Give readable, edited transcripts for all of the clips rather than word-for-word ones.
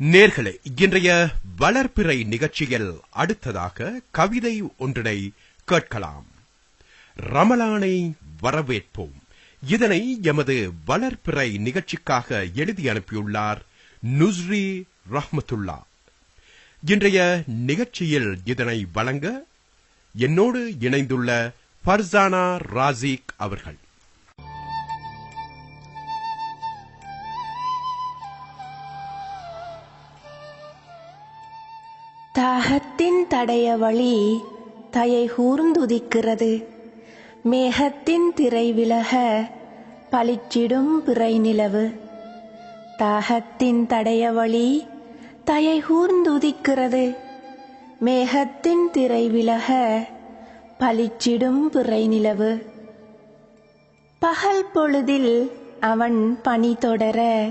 நேர்களே, இன்றைய வளர்பிறை நிகழ்ச்சியில் அடுத்ததாக கவிதை ஒன்றினை கேட்கலாம். ரமலானை வரவேற்போம். இதனை எமது வளர்பிறை நிகழ்ச்சிக்காக எழுதி அனுப்பியுள்ளார் நுஸ்ரி ரஹ்மத்துல்லா. இன்றைய நிகழ்ச்சியில் இதனை வழங்க என்னோடு இணைந்துள்ள ஃபர்சானா ராசிக் அவர்கள். தாகத்தின் தடைய வழி தயை கூர்ந்துதிக்கிறது. மேகத்தின் திரை விலக பளிச்சிடும் பிறை நிலவு. தாகத்தின் தடைய வழி தயை கூர்ந்துதிக்கிறது. மேகத்தின் திரை விலக பளிச்சிடும் பிறை நிலவு. பகல் பொழுதில் அவன் பணி தொடர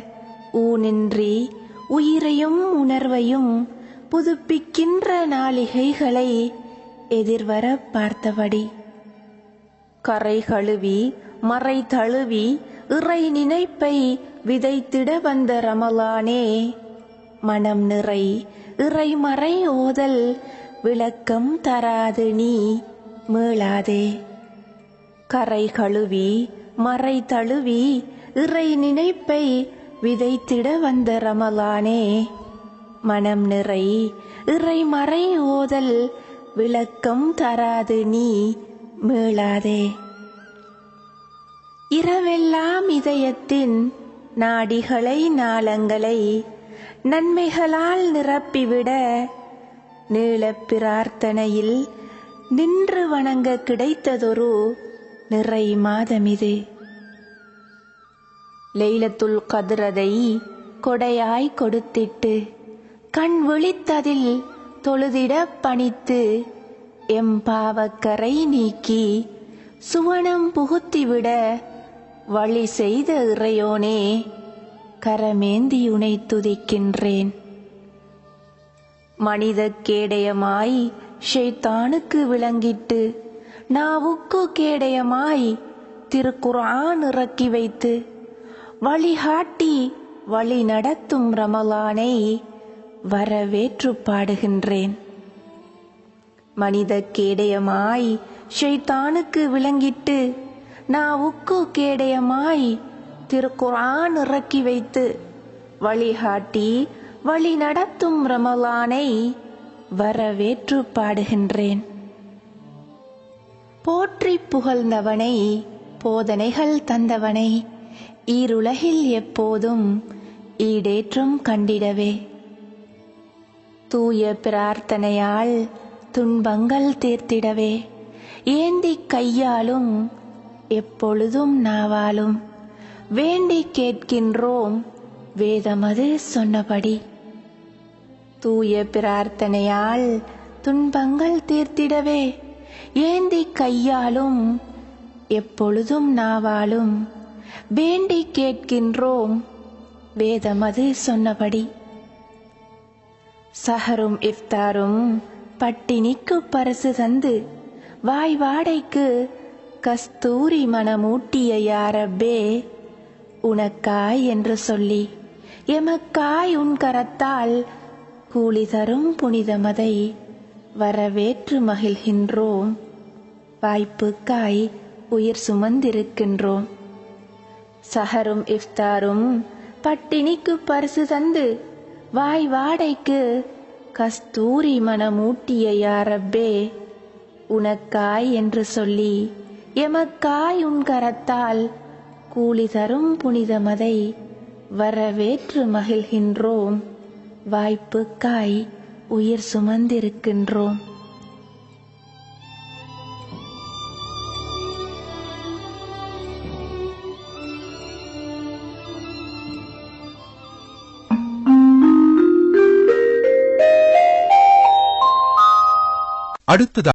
ஊனின்றி உயிரையும் உணர்வையும் புதுப்பிக்கின்ற நாளிகைகளை எதிர்வர பார்த்தபடி கரை கழுவி மறை தழுவி இறை நினைப்பை விதைத்திட வந்த ரமலானே, மனம் நிறை இறை மறை ஓதல் விளக்கம் தராது நீ மீளாதே. கரை கழுவி மறை தழுவி இறை நினைப்பை விதைத்திட வந்த ரமலானே, மனம் நிறை இறை மறை ஓதல் விளக்கம் தராது நீ மீளாதே. இரவெல்லாம் இதயத்தின் நாடிகளை நாளங்களை நன்மைகளால் நிரப்பிவிட நீளப் பிரார்த்தனையில் நின்று வணங்க கிடைத்ததொரு நிறை மாதமிது. லைலத்துல் கத்ரதை கொடையாய் கொடுத்திட்டு கண் விழித்ததில் தொழுதிட பணித்து எம் பாவக்கரை நீக்கி சுவனம் புகுத்திவிட வழி செய்த இறையோனே, கரமேந்தி உனை துதிக்கின்றேன். மனித கேடயமாய் ஷைத்தானுக்கு விளங்கிட்டு நாவுக்கு கேடயமாய் திருக்குர்ஆன் இறக்கி வைத்து வழிகாட்டி வழி நடத்தும் ரமலானை வரவேற்று பாடுகின்றேன். மனித கேடயமாய் ஷைத்தானுக்கு விளங்கிட்டு நாவுக்கு கேடயமாய் திருக்குர்ஆன் இறக்கி வைத்து வழிகாட்டி வழி நடத்தும் ரமலானை வரவேற்று பாடுகின்றேன். போற்றி புகழ்ந்தவனை போதனைகள் தந்தவனை ஈருலகில் எப்போதும் ஈடேற்றம் கண்டிடவே. தூய பிரார்த்தனையால் துன்பங்கள் தீர்த்திடவே ஏந்தி கையாலும் எப்பொழுதும் நாவாலும் வேண்டி கேட்கின்றோம் வேதமது சொன்னபடி. தூய பிரார்த்தனையால் துன்பங்கள் தீர்த்திடவே ஏந்தி கையாலும் எப்பொழுதும் நாவாலும் வேண்டி கேட்கின்றோம் வேதமது சொன்னபடி. சஹரும் இஃப்தாரும் பட்டினிக்கு பரிசு தந்து வாய் வாடைக்கு கஸ்தூரி மனமூட்டிய யாரப்பே, உனக்காய் என்று சொல்லி எமக்காய் உன் கரத்தால் கூலி தரும் புனிதமதை வரவேற்று மகிழ்கின்றோம். வாய்ப்புக்காய் உயிர் சுமந்திருக்கின்றோம். சஹரும் இஃப்தாரும் பட்டினிக்கு பரிசு தந்து வாய் வாடைக்கு கஸ்தூரி மனமூட்டிய யாரப்பே, உனக்காய் என்று சொல்லி எமக்காய் உன் கரத்தால் கூலி தரும் புனிதமதை வரவேற்று மகிழ்கின்றோம். வாய்ப்புக்காய் உயிர் சுமந்திருக்கின்றோம். அடுத்ததாக